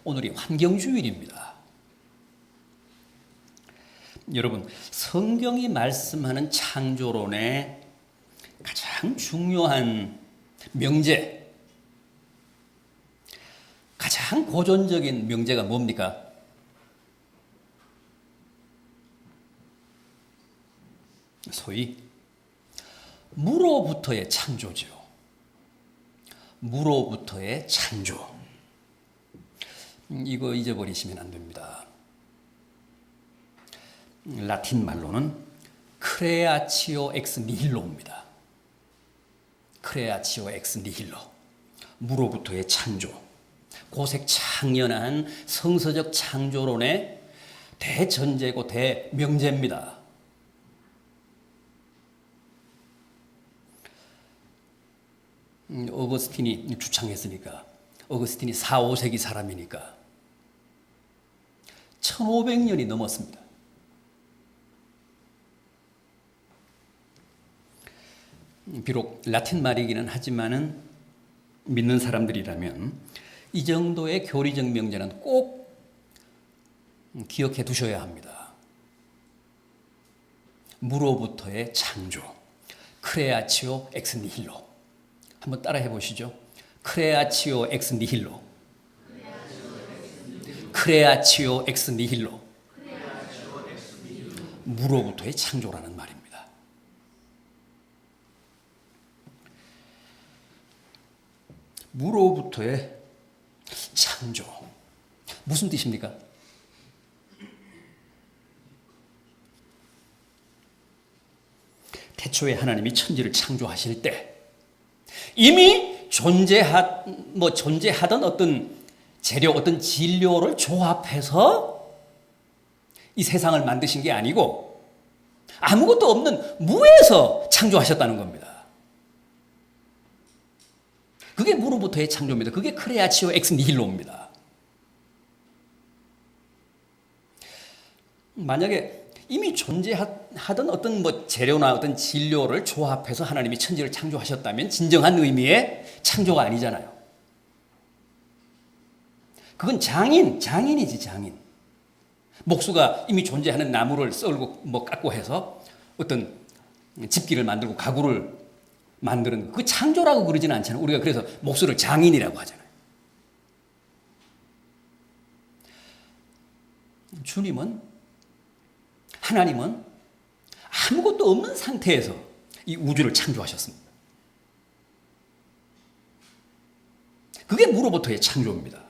오늘이 환경주일입니다. 여러분, 성경이 말씀하는 창조론의 가장 중요한 명제, 가장 고전적인 명제가 뭡니까? 소위 무로부터의 창조죠. 무로부터의 창조. 이거 잊어버리시면 안 됩니다. 라틴 말로는 크레아치오 엑스 니힐로입니다. 크레아치오 엑스 니힐로. 무로부터의 창조. 고색창연한 성서적 창조론의 대전제고 대명제입니다. 어거스틴이 주창했으니까, 어거스틴이 4, 5세기 사람이니까 1500년이 넘었습니다. 비록 라틴 말이기는 하지만은 믿는 사람들이라면 이 정도의 교리적 명제는 꼭 기억해 두셔야 합니다. 무로부터의 창조, 크레아치오 엑스 니힐로. 한번 따라해 보시죠. 크레아치오 엑스 니힐로. 크레아치오 엑스 니힐로. 무로부터의 창조라는 말입니다. 무로부터의 창조. 무슨 뜻입니까? 태초에 하나님이 천지를 창조하실 때 이미 존재하던 어떤 재료, 어떤 진료를 조합해서 이 세상을 만드신 게 아니고 아무것도 없는 무에서 창조하셨다는 겁니다. 그게 무로부터의 창조입니다. 그게 크레아치오 엑스 니힐로입니다. 만약에 이미 존재하던 어떤 재료나 어떤 진료를 조합해서 하나님이 천지를 창조하셨다면 진정한 의미의 창조가 아니잖아요. 그건 장인이지, 장인. 목수가 이미 존재하는 나무를 썰고 깎고 해서 어떤 집기를 만들고 가구를 만드는 거. 그게 창조라고 그러지는 않잖아요. 우리가 그래서 목수를 장인이라고 하잖아요. 하나님은 아무것도 없는 상태에서 이 우주를 창조하셨습니다. 그게 무로부터의 창조입니다.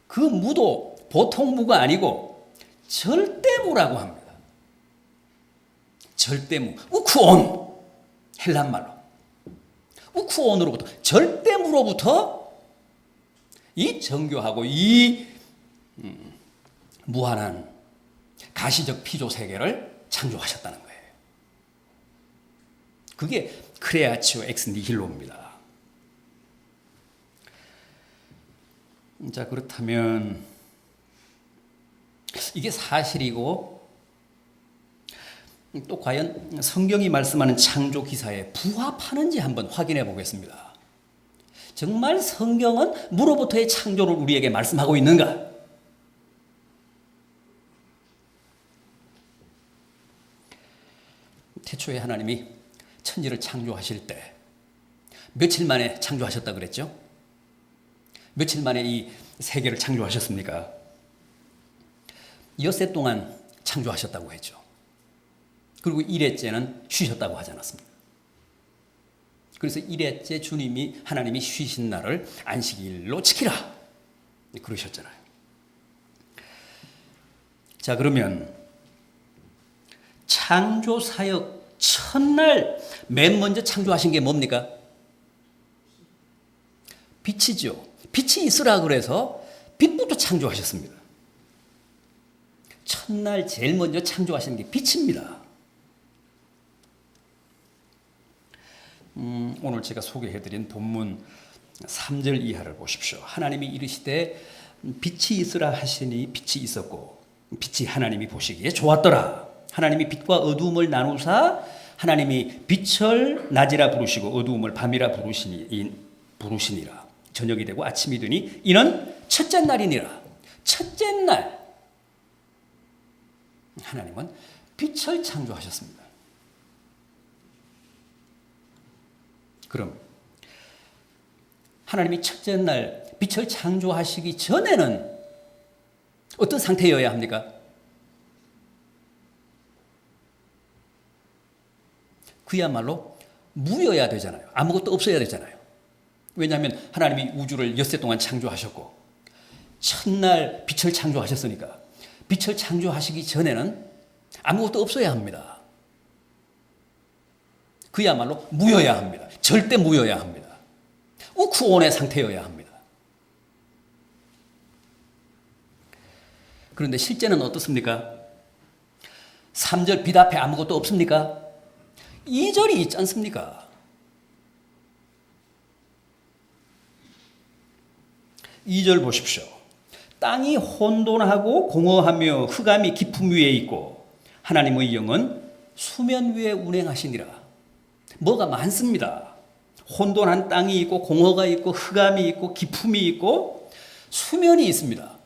그 무도 보통 무가 아니고 절대무라고 합니다. 절대무, 우쿠온, 헬란 말로. 우쿠온으로부터, 절대무로부터 이 정교하고 이 무한한 가시적 피조 세계를 창조하셨다는 거예요. 그게 크레아치오 엑스 니힐로입니다. 자, 그렇다면 이게 사실이고 또 과연 성경이 말씀하는 창조 기사에 부합하는지 한번 확인해 보겠습니다. 정말 성경은 무로부터의 창조를 우리에게 말씀하고 있는가? 태초에 하나님이 천지를 창조하실 때 며칠 만에 창조하셨다 그랬죠? 며칠 만에 이 세계를 창조하셨습니까? 엿새 동안 창조하셨다고 했죠. 그리고 1회째는 쉬셨다고 하지 않았습니까? 그래서 1회째 하나님이 쉬신 날을 안식일로 지키라 그러셨잖아요. 자, 그러면 창조 사역 첫날 맨 먼저 창조하신 게 뭡니까? 빛이죠. 빛이 있으라 그래서 빛부터 창조하셨습니다. 첫날 제일 먼저 창조하신 게 빛입니다. 오늘 제가 소개해드린 본문 3절 이하를 보십시오. 하나님이 이르시되 빛이 있으라 하시니 빛이 있었고 빛이 하나님이 보시기에 좋았더라. 하나님이 빛과 어두움을 나누사 하나님이 빛을 낮이라 부르시고 어두움을 밤이라 부르시니라. 저녁이 되고 아침이 되니 이는 첫째 날이니라. 첫째 날 하나님은 빛을 창조하셨습니다. 그럼 하나님이 첫째 날 빛을 창조하시기 전에는 어떤 상태여야 합니까? 그야말로 무여야 되잖아요. 아무것도 없어야 되잖아요. 왜냐하면 하나님이 우주를 엿새 동안 창조하셨고 첫날 빛을 창조하셨으니까 빛을 창조하시기 전에는 아무것도 없어야 합니다. 그야말로 무여야 합니다. 절대 무여야 합니다. 우쿠온의 상태여야 합니다. 그런데 실제는 어떻습니까? 3절 빛 앞에 아무것도 없습니까? 2절이 있지 않습니까? 2절 보십시오. 땅이 혼돈하고 공허하며 흑암이 깊음 위에 있고 하나님의 영은 수면 위에 운행하시니라. 뭐가 많습니다. 혼돈한 땅이 있고 공허가 있고 흑암이 있고 깊음이 있고 수면이 있습니다.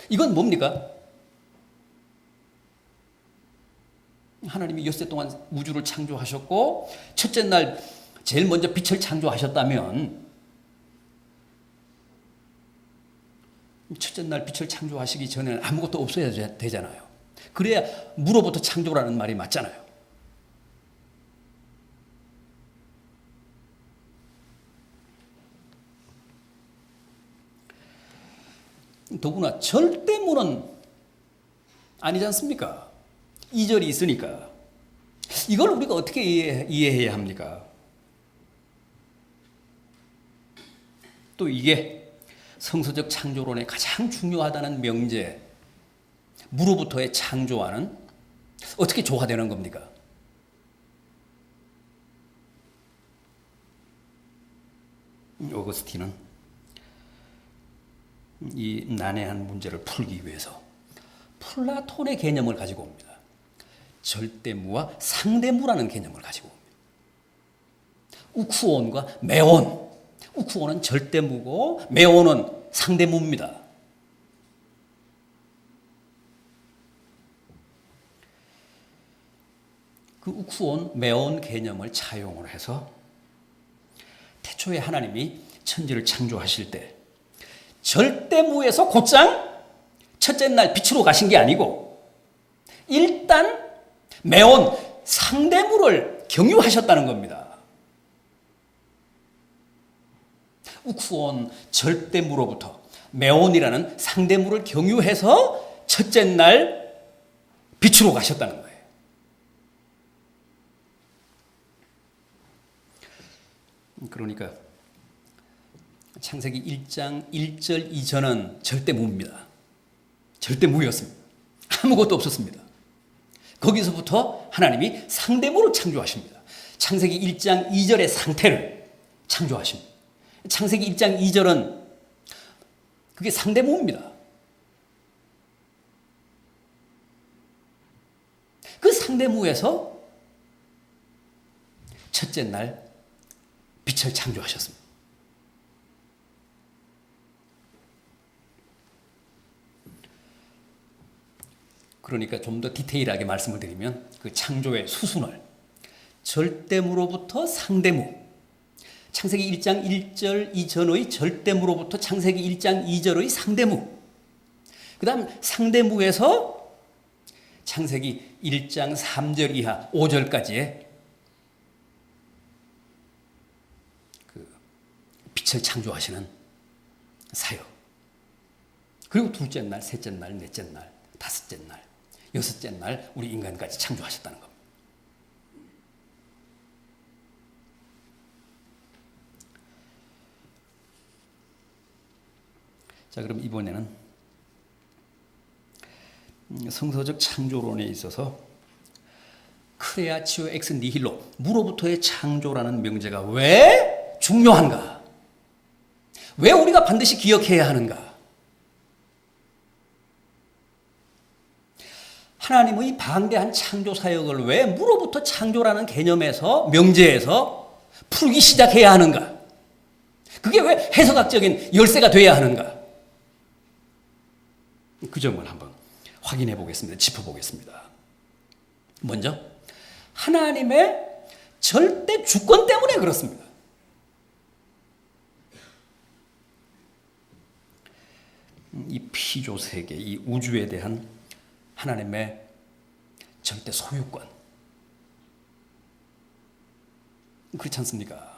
이건 뭡니까? 하나님이 엿새 동안 우주를 창조하셨고 첫째 날 제일 먼저 빛을 창조하셨다면 첫째 날 빛을 창조하시기 전에는 아무것도 없어야 되잖아요. 그래야 무로부터 창조라는 말이 맞잖아요. 더구나 절대무는 아니지 않습니까? 2절이 있으니까. 이걸 우리가 어떻게 이해해야 합니까? 또 이게 성서적 창조론의 가장 중요하다는 명제, 무로부터의 창조와는 어떻게 조화되는 겁니까? 오거스틴은 이 난해한 문제를 풀기 위해서 플라톤의 개념을 가지고 옵니다. 절대무와 상대무라는 개념을 가지고 옵니다. 우쿠온과 매온. 우쿠온은 절대무고 매온은 상대무입니다. 그 우쿠온, 매온 개념을 차용을 해서 태초에 하나님이 천지를 창조하실 때 절대무에서 곧장 첫째 날 빛으로 가신 게 아니고 일단 매온 상대무를 경유하셨다는 겁니다. 우쿠온 절대무로부터 매온이라는 상대무를 경유해서 첫째 날 빛으로 가셨다는 거예요. 그러니까 창세기 1장 1절 이전은 절대무입니다. 절대무였습니다. 아무것도 없었습니다. 거기서부터 하나님이 상대무를 창조하십니다. 창세기 1장 2절의 상태를 창조하십니다. 창세기 1장 2절은 그게 상대무입니다. 그 상대무에서 첫째 날 빛을 창조하셨습니다. 그러니까 좀 더 디테일하게 말씀을 드리면 그 창조의 수순을 절대무로부터 상대무, 창세기 1장 1절 이전의 절대무로부터 창세기 1장 2절의 상대무, 그 다음 상대무에서 창세기 1장 3절 이하 5절까지의 그 빛을 창조하시는 사역, 그리고 둘째 날, 셋째 날, 넷째 날, 다섯째 날, 여섯째 날 우리 인간까지 창조하셨다는 겁니다. 자, 그럼 이번에는 성서적 창조론에 있어서 크레아치오 엑스 니힐로, 무로부터의 창조라는 명제가 왜 중요한가? 왜 우리가 반드시 기억해야 하는가? 하나님의 방대한 창조 사역을 왜 무로부터 창조라는 개념에서, 명제에서 풀기 시작해야 하는가? 그게 왜 해석학적인 열쇠가 돼야 하는가? 그 점을 한번 확인해 보겠습니다. 짚어보겠습니다. 먼저 하나님의 절대 주권 때문에 그렇습니다. 이 피조 세계, 이 우주에 대한 하나님의 절대 소유권. 그렇지 않습니까?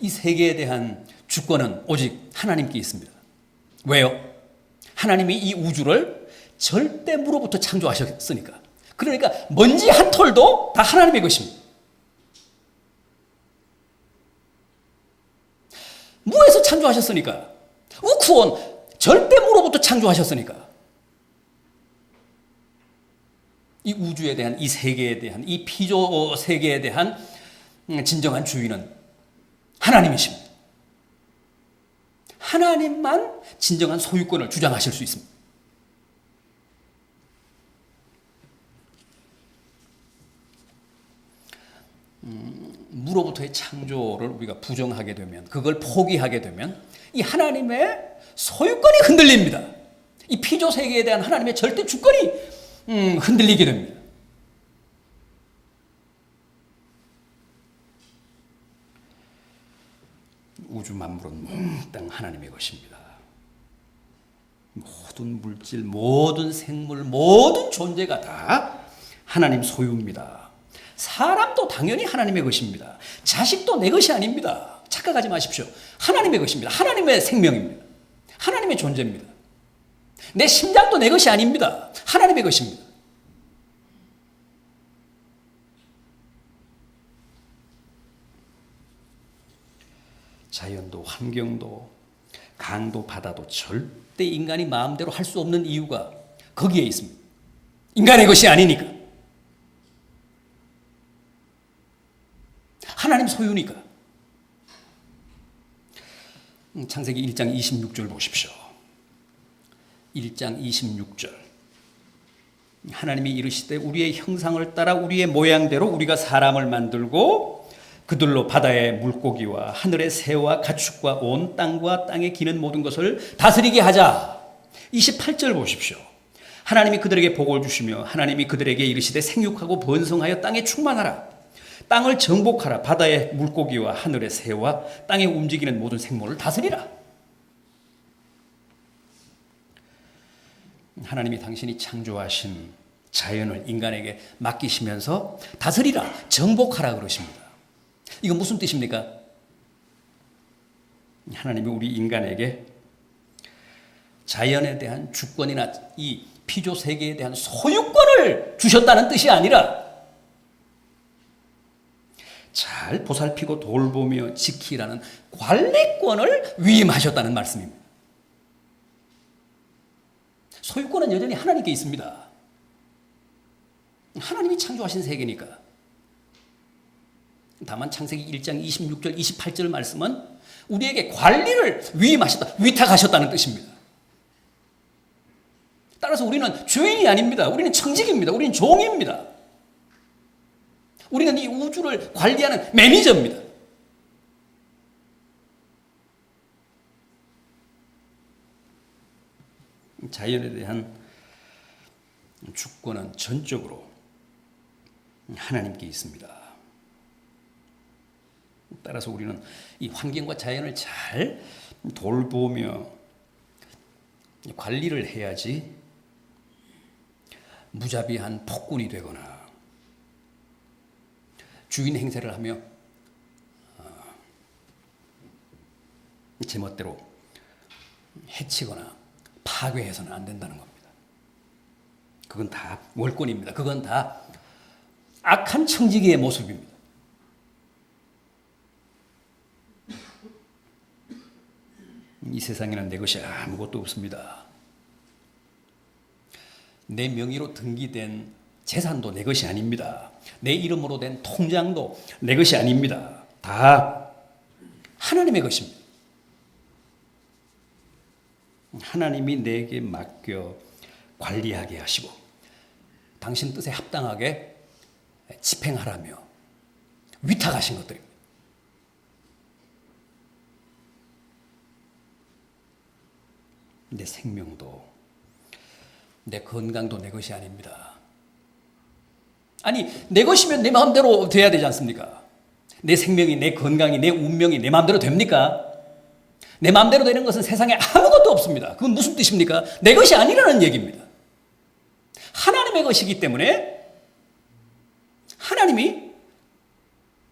이 세계에 대한 주권은 오직 하나님께 있습니다. 왜요? 하나님이 이 우주를 절대 무로부터 창조하셨으니까. 그러니까 먼지 한 톨도 다 하나님의 것입니다. 무에서 창조하셨으니까. 우쿠온 절대 무로부터 창조하셨으니까. 이 우주에 대한, 이 세계에 대한, 이 피조 세계에 대한 진정한 주인은 하나님이십니다. 하나님만 진정한 소유권을 주장하실 수 있습니다. 무로부터의 창조를 우리가 부정하게 되면, 그걸 포기하게 되면 이 하나님의 소유권이 흔들립니다. 이 피조 세계에 대한 하나님의 절대 주권이 흔들리게 됩니다. 우주 만물은 몽땅 하나님의 것입니다. 모든 물질, 모든 생물, 모든 존재가 다 하나님 소유입니다. 사람도 당연히 하나님의 것입니다. 자식도 내 것이 아닙니다. 착각하지 마십시오. 하나님의 것입니다. 하나님의 생명입니다. 하나님의 존재입니다. 내 심장도 내 것이 아닙니다. 하나님의 것입니다. 자연도 환경도 강도 바다도 절대 인간이 마음대로 할 수 없는 이유가 거기에 있습니다. 인간의 것이 아니니까. 하나님 소유니까. 창세기 1장 26절 보십시오. 1장 26절. 하나님이 이르시되 우리의 형상을 따라 우리의 모양대로 우리가 사람을 만들고 그들로 바다의 물고기와 하늘의 새와 가축과 온 땅과 땅에 기는 모든 것을 다스리게 하자. 28절 보십시오. 하나님이 그들에게 복을 주시며 하나님이 그들에게 이르시되 생육하고 번성하여 땅에 충만하라. 땅을 정복하라. 바다의 물고기와 하늘의 새와 땅에 움직이는 모든 생물을 다스리라. 하나님이 당신이 창조하신 자연을 인간에게 맡기시면서 다스리라, 정복하라 그러십니다. 이건 무슨 뜻입니까? 하나님이 우리 인간에게 자연에 대한 주권이나 이 피조 세계에 대한 소유권을 주셨다는 뜻이 아니라 잘 보살피고 돌보며 지키라는 관리권을 위임하셨다는 말씀입니다. 소유권은 여전히 하나님께 있습니다. 하나님이 창조하신 세계니까. 다만 창세기 1장 26절 28절 말씀은 우리에게 관리를 위임하셨다, 위탁하셨다는 뜻입니다. 따라서 우리는 주인이 아닙니다. 우리는 청직입니다. 우리는 종입니다. 우리는 이 우주를 관리하는 매니저입니다. 자연에 대한 주권은 전적으로 하나님께 있습니다. 따라서 우리는 이 환경과 자연을 잘 돌보며 관리를 해야지 무자비한 폭군이 되거나 주인 행세를 하며 제멋대로 해치거나 파괴해서는 안 된다는 겁니다. 그건 다 월권입니다. 그건 다 악한 청지기의 모습입니다. 이 세상에는 내 것이 아무것도 없습니다. 내 명의로 등기된 재산도 내 것이 아닙니다. 내 이름으로 된 통장도 내 것이 아닙니다. 다 하나님의 것입니다. 하나님이 내게 맡겨 관리하게 하시고 당신 뜻에 합당하게 집행하라며 위탁하신 것들입니다. 내 생명도, 내 건강도 내 것이 아닙니다. 아니, 내 것이면 내 마음대로 돼야 되지 않습니까? 내 생명이, 내 건강이, 내 운명이 내 마음대로 됩니까? 내 마음대로 되는 것은 세상에 아무것도 없습니다. 그건 무슨 뜻입니까? 내 것이 아니라는 얘기입니다. 하나님의 것이기 때문에 하나님이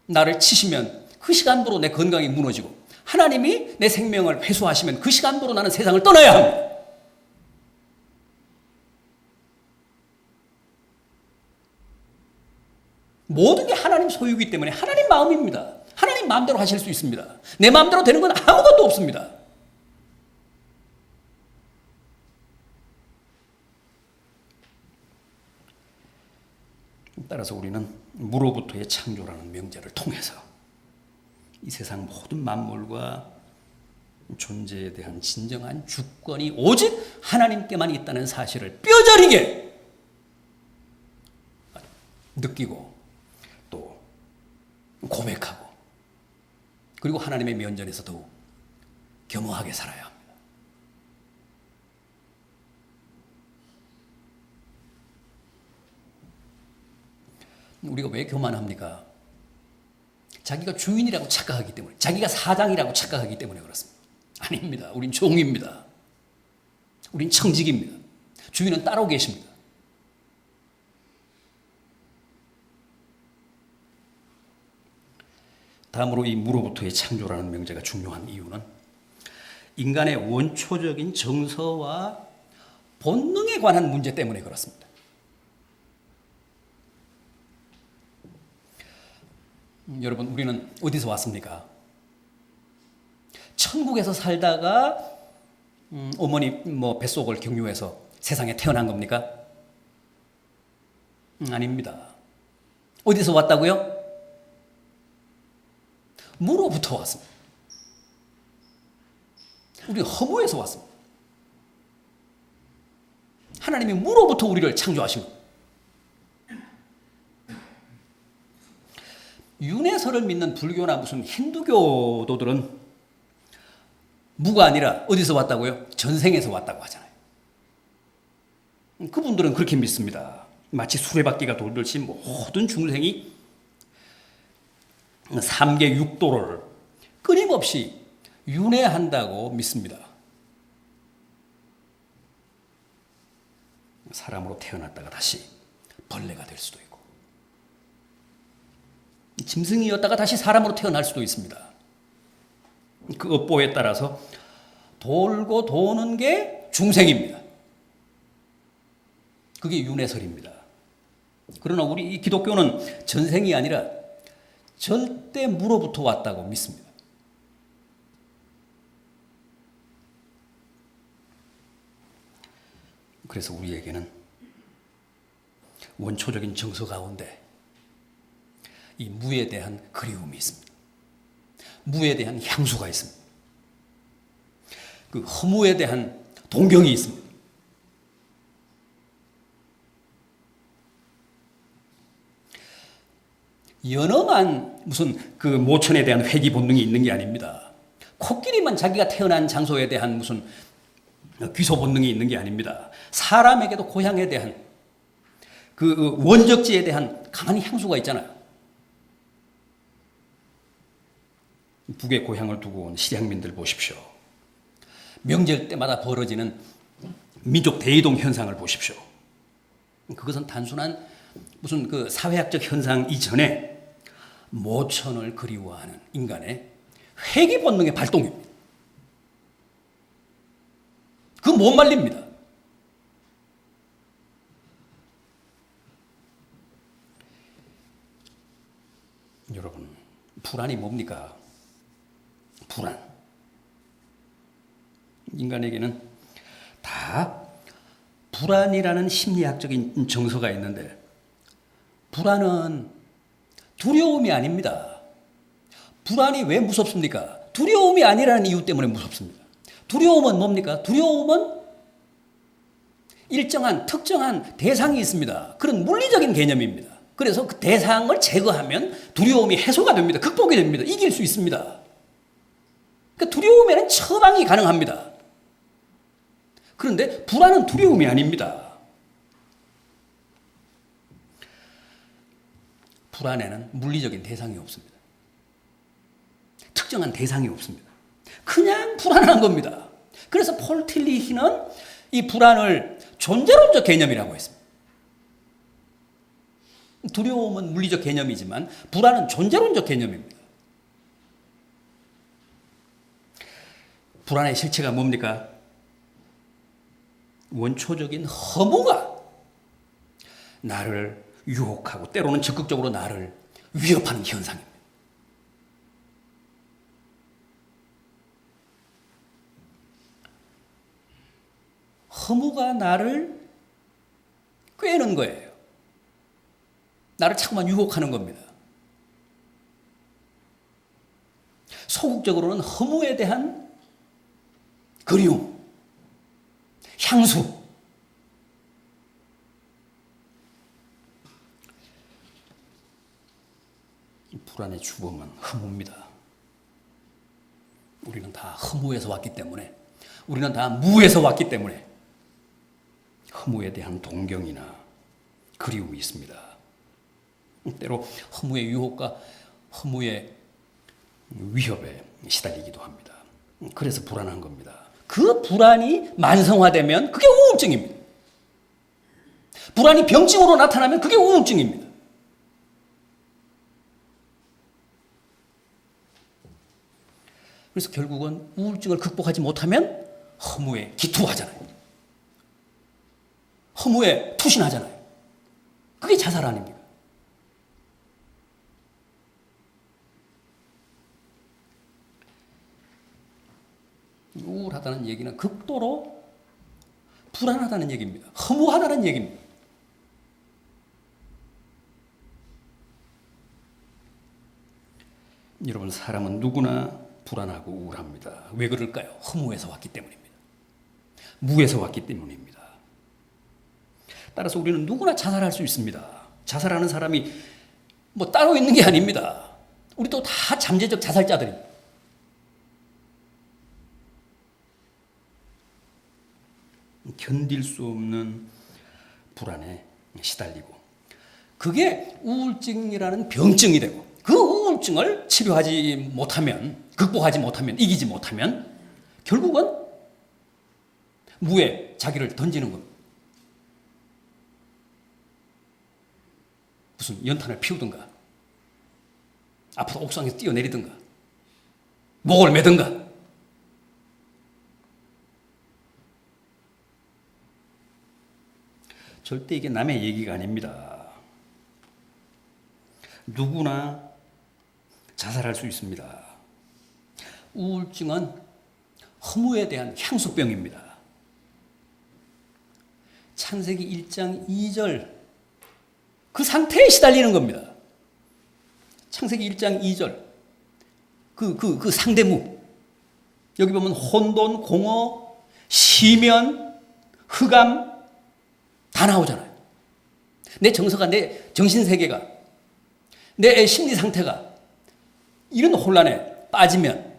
나를 치시면 그 시간부로 내 건강이 무너지고, 하나님이 내 생명을 회수하시면 그 시간부로 나는 세상을 떠나야 합니다. 모든 게 하나님 소유이기 때문에 하나님 마음입니다. 하나님 마음대로 하실 수 있습니다. 내 마음대로 되는 건 아무것도 없습니다. 따라서 우리는 무로부터의 창조라는 명제를 통해서 이 세상 모든 만물과 존재에 대한 진정한 주권이 오직 하나님께만 있다는 사실을 뼈저리게 느끼고 또 고백하고, 그리고 하나님의 면전에서 더욱 겸허하게 살아야 합니다. 우리가 왜 교만합니까? 자기가 주인이라고 착각하기 때문에, 자기가 사장이라고 착각하기 때문에 그렇습니다. 아닙니다. 우린 종입니다. 우린 청직입니다. 주인은 따로 계십니다. 다음으로 이 무로부터의 창조라는 명제가 중요한 이유는 인간의 원초적인 정서와 본능에 관한 문제 때문에 그렇습니다. 여러분, 우리는 어디서 왔습니까? 천국에서 살다가 어머니 뱃속을 경유해서 세상에 태어난 겁니까? 아닙니다. 어디서 왔다고요? 무로부터 왔습니다. 우리 허무에서 왔습니다. 하나님이 무로부터 우리를 창조하신 겁니다. 윤회설을 믿는 불교나 무슨 힌두교도들은 무가 아니라 어디서 왔다고요? 전생에서 왔다고 하잖아요. 그분들은 그렇게 믿습니다. 마치 수레바퀴가 돌듯이 모든 중생이 삼계 육도를 끊임없이 윤회한다고 믿습니다. 사람으로 태어났다가 다시 벌레가 될 수도 있고, 짐승이었다가 다시 사람으로 태어날 수도 있습니다. 그 업보에 따라서 돌고 도는 게 중생입니다. 그게 윤회설입니다. 그러나 우리 이 기독교는 전생이 아니라 절대 무로부터 왔다고 믿습니다. 그래서 우리에게는 원초적인 정서 가운데 이 무에 대한 그리움이 있습니다. 무에 대한 향수가 있습니다. 그 허무에 대한 동경이 있습니다. 연어만 무슨 그 모천에 대한 회귀 본능이 있는 게 아닙니다. 코끼리만 자기가 태어난 장소에 대한 무슨 귀소 본능이 있는 게 아닙니다. 사람에게도 고향에 대한 그 원적지에 대한 강한 향수가 있잖아요. 북의 고향을 두고 온 실향민들 보십시오. 명절 때마다 벌어지는 민족 대이동 현상을 보십시오. 그것은 단순한 무슨 그 사회학적 현상 이전에 모천을 그리워하는 인간의 회귀 본능의 발동입니다. 그건 못 말립니다. 여러분, 불안이 뭡니까? 불안. 인간에게는 다 불안이라는 심리학적인 정서가 있는데, 불안은 두려움이 아닙니다. 불안이 왜 무섭습니까? 두려움이 아니라는 이유 때문에 무섭습니다. 두려움은 뭡니까? 두려움은 일정한 특정한 대상이 있습니다. 그런 물리적인 개념입니다. 그래서 그 대상을 제거하면 두려움이 해소가 됩니다. 극복이 됩니다. 이길 수 있습니다. 그러니까 두려움에는 처방이 가능합니다. 그런데 불안은 두려움이 아닙니다. 불안에는 물리적인 대상이 없습니다. 특정한 대상이 없습니다. 그냥 불안한 겁니다. 그래서 폴 틸리히는 이 불안을 존재론적 개념이라고 했습니다. 두려움은 물리적 개념이지만 불안은 존재론적 개념입니다. 불안의 실체가 뭡니까? 원초적인 허무가 나를 유혹하고 때로는 적극적으로 나를 위협하는 현상입니다. 허무가 나를 꿰는 거예요. 나를 자꾸만 유혹하는 겁니다. 소극적으로는 허무에 대한 그리움, 향수. 불안의 주범은 허무입니다. 우리는 다 허무에서 왔기 때문에, 우리는 다 무에서 왔기 때문에 허무에 대한 동경이나 그리움이 있습니다. 때로 허무의 유혹과 허무의 위협에 시달리기도 합니다. 그래서 불안한 겁니다. 그 불안이 만성화되면 그게 우울증입니다. 불안이 병증으로 나타나면 그게 우울증입니다. 그래서 결국은 우울증을 극복하지 못하면 허무에 기투하잖아요. 허무에 투신하잖아요. 그게 자살 아닙니까? 우울하다는 얘기는 극도로 불안하다는 얘기입니다. 허무하다는 얘기입니다. 여러분, 사람은 누구나 불안하고 우울합니다. 왜 그럴까요? 허무에서 왔기 때문입니다. 무에서 왔기 때문입니다. 따라서 우리는 누구나 자살할 수 있습니다. 자살하는 사람이 뭐 따로 있는 게 아닙니다. 우리도 다 잠재적 자살자들입니다. 견딜 수 없는 불안에 시달리고 그게 우울증이라는 병증이 되고 그 우울증을 치료하지 못하면, 극복하지 못하면, 이기지 못하면 결국은 무에 자기를 던지는 겁니다. 무슨 연탄을 피우든가 앞으로 옥상에서 뛰어내리든가 목을 매든가. 절대 이게 남의 얘기가 아닙니다. 누구나 자살할 수 있습니다. 우울증은 허무에 대한 향수병입니다. 창세기 1장 2절 그 상태에 시달리는 겁니다. 창세기 1장 2절 그 상대무 여기 보면 혼돈, 공허, 시면, 흑암 다 나오잖아요. 내 정서가, 내 정신세계가, 내 심리 상태가 이런 혼란에 빠지면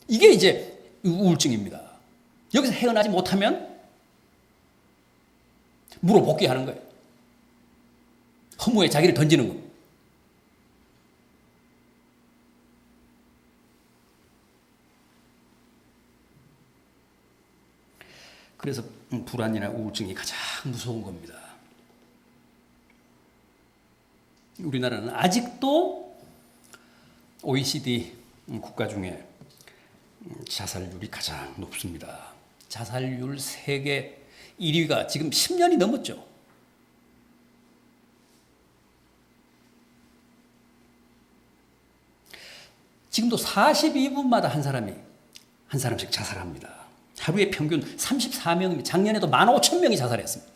이게 이제 우울증입니다. 여기서 헤어나지 못하면 무로 복귀하는 거예요. 허무에 자기를 던지는 겁니다. 그래서 불안이나 우울증이 가장 무서운 겁니다. 우리나라는 아직도 OECD 국가 중에 자살률이 가장 높습니다. 자살률 세계 1위가 지금 10년이 넘었죠. 지금도 42분마다 한 사람씩 자살합니다. 하루에 평균 34명입니다. 작년에도 15,000명이 자살했습니다.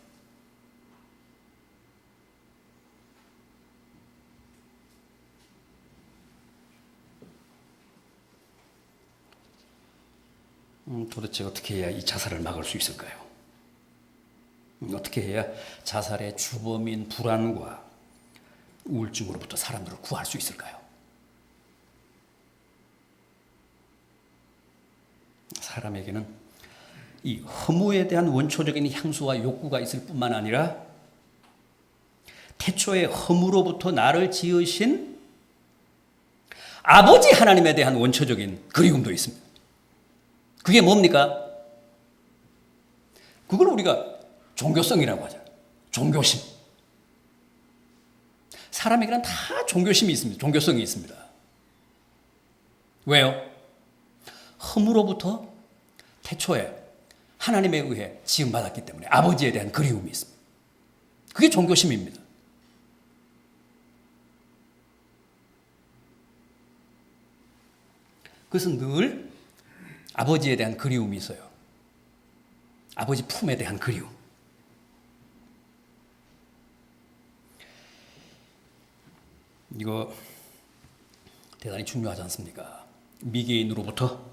도대체 어떻게 해야 이 자살을 막을 수 있을까요? 어떻게 해야 자살의 주범인 불안과 우울증으로부터 사람들을 구할 수 있을까요? 사람에게는 이 허무에 대한 원초적인 향수와 욕구가 있을 뿐만 아니라 태초에 허무로부터 나를 지으신 아버지 하나님에 대한 원초적인 그리움도 있습니다. 그게 뭡니까? 그걸 우리가 종교성이라고 하잖아요. 종교심. 사람에게는 다 종교심이 있습니다. 종교성이 있습니다. 왜요? 허무로부터 태초에 하나님에 의해 지음받았기 때문에 아버지에 대한 그리움이 있습니다. 그게 종교심입니다. 그것은 늘 아버지에 대한 그리움이 있어요. 아버지 품에 대한 그리움. 이거 대단히 중요하지 않습니까? 미개인으로부터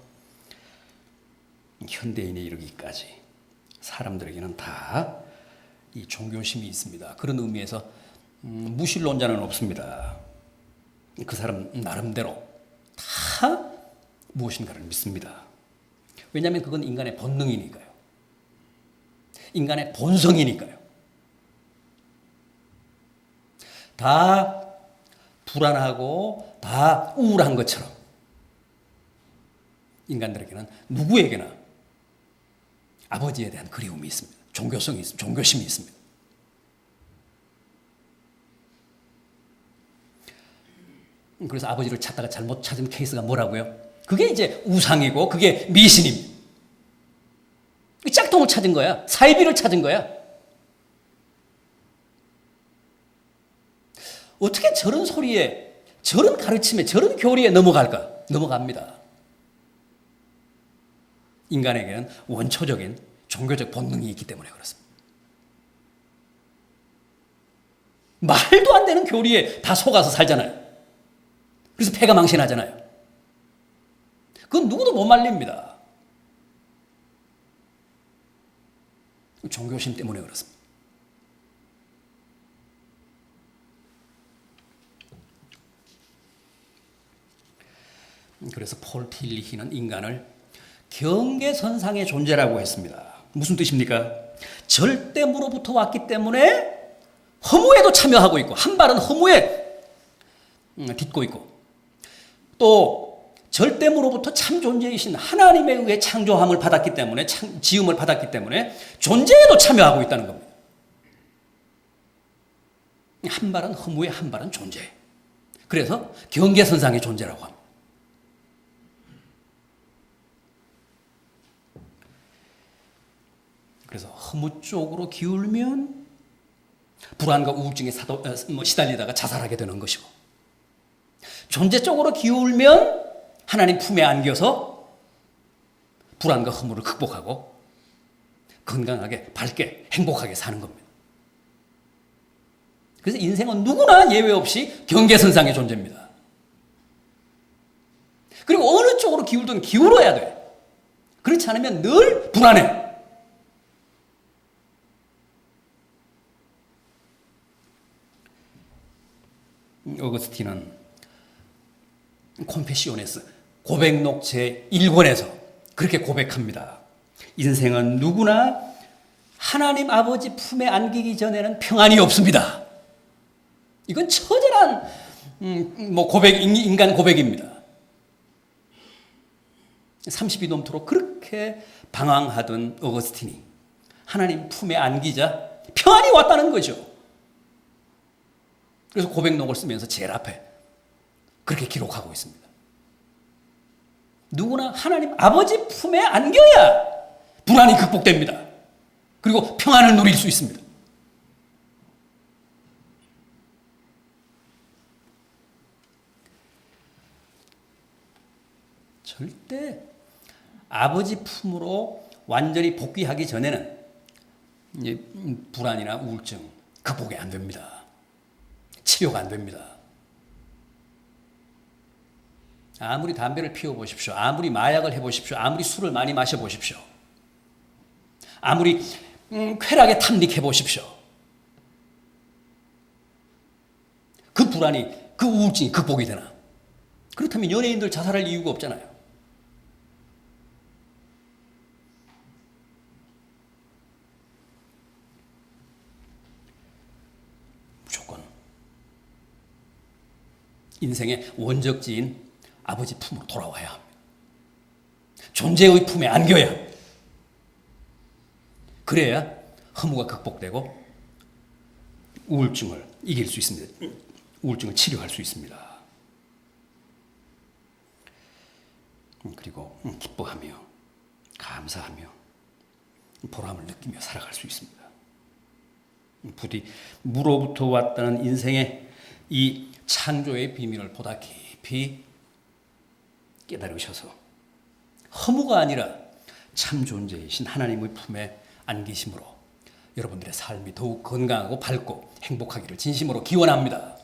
현대인에 이르기까지 사람들에게는 다 이 종교심이 있습니다. 그런 의미에서 무신론자는 없습니다. 그 사람 나름대로 다 무엇인가를 믿습니다. 왜냐하면 그건 인간의 본능이니까요. 인간의 본성이니까요. 다 불안하고 다 우울한 것처럼 인간들에게는 누구에게나 아버지에 대한 그리움이 있습니다. 종교성이 있습니다. 종교심이 있습니다. 그래서 아버지를 찾다가 잘못 찾은 케이스가 뭐라고요? 그게 이제 우상이고 그게 미신입니다. 짝퉁을 찾은 거야. 사이비를 찾은 거야. 어떻게 저런 소리에, 저런 가르침에, 저런 교리에 넘어갈까? 넘어갑니다. 인간에게는 원초적인 종교적 본능이 있기 때문에 그렇습니다. 말도 안 되는 교리에 다 속아서 살잖아요. 그래서 폐가 망신하잖아요. 그건 누구도 못 말립니다. 종교심 때문에 그렇습니다. 그래서 폴 틸리히는 인간을 경계선상의 존재라고 했습니다. 무슨 뜻입니까? 절대무로부터 왔기 때문에 허무에도 참여하고 있고 한 발은 허무에 딛고 있고 또 절대무로부터 참 존재이신 하나님에 의해 창조함을 받았기 때문에 지음을 받았기 때문에 존재에도 참여하고 있다는 겁니다. 한 발은 허무에 한 발은 존재. 그래서 경계선상의 존재라고 합니다. 그래서 허무 쪽으로 기울면 불안과 우울증에 시달리다가 자살하게 되는 것이고 존재 쪽으로 기울면 하나님 품에 안겨서 불안과 허무를 극복하고 건강하게 밝게 행복하게 사는 겁니다. 그래서 인생은 누구나 예외 없이 경계선상의 존재입니다. 그리고 어느 쪽으로 기울든 기울어야 돼. 그렇지 않으면 늘 불안해. 어거스틴은 콤페시오네스 고백록 제1권에서 그렇게 고백합니다. 인생은 누구나 하나님 아버지 품에 안기기 전에는 평안이 없습니다. 이건 처절한 인간 고백입니다. 30이 넘도록 그렇게 방황하던 어거스틴이 하나님 품에 안기자 평안이 왔다는 거죠. 그래서 고백록을 쓰면서 제일 앞에 그렇게 기록하고 있습니다. 누구나 하나님 아버지 품에 안겨야 불안이 극복됩니다. 그리고 평안을 누릴 수 있습니다. 절대 아버지 품으로 완전히 복귀하기 전에는 이제 불안이나 우울증 극복이 안 됩니다. 치료가 안 됩니다. 아무리 담배를 피워보십시오. 아무리 마약을 해보십시오. 아무리 술을 많이 마셔보십시오. 아무리 쾌락에 탐닉해보십시오. 그 불안이, 그 우울증이 극복이 되나? 그렇다면 연예인들 자살할 이유가 없잖아요. 인생의 원적지인 아버지 품으로 돌아와야 합니다. 존재의 품에 안겨야 합니다. 그래야 허무가 극복되고 우울증을 이길 수 있습니다. 우울증을 치료할 수 있습니다. 그리고 기뻐하며 감사하며 보람을 느끼며 살아갈 수 있습니다. 부디 무로부터 왔다는 인생의 이 창조의 비밀을 보다 깊이 깨달으셔서 허무가 아니라 참 존재이신 하나님의 품에 안기심으로 여러분들의 삶이 더욱 건강하고 밝고 행복하기를 진심으로 기원합니다.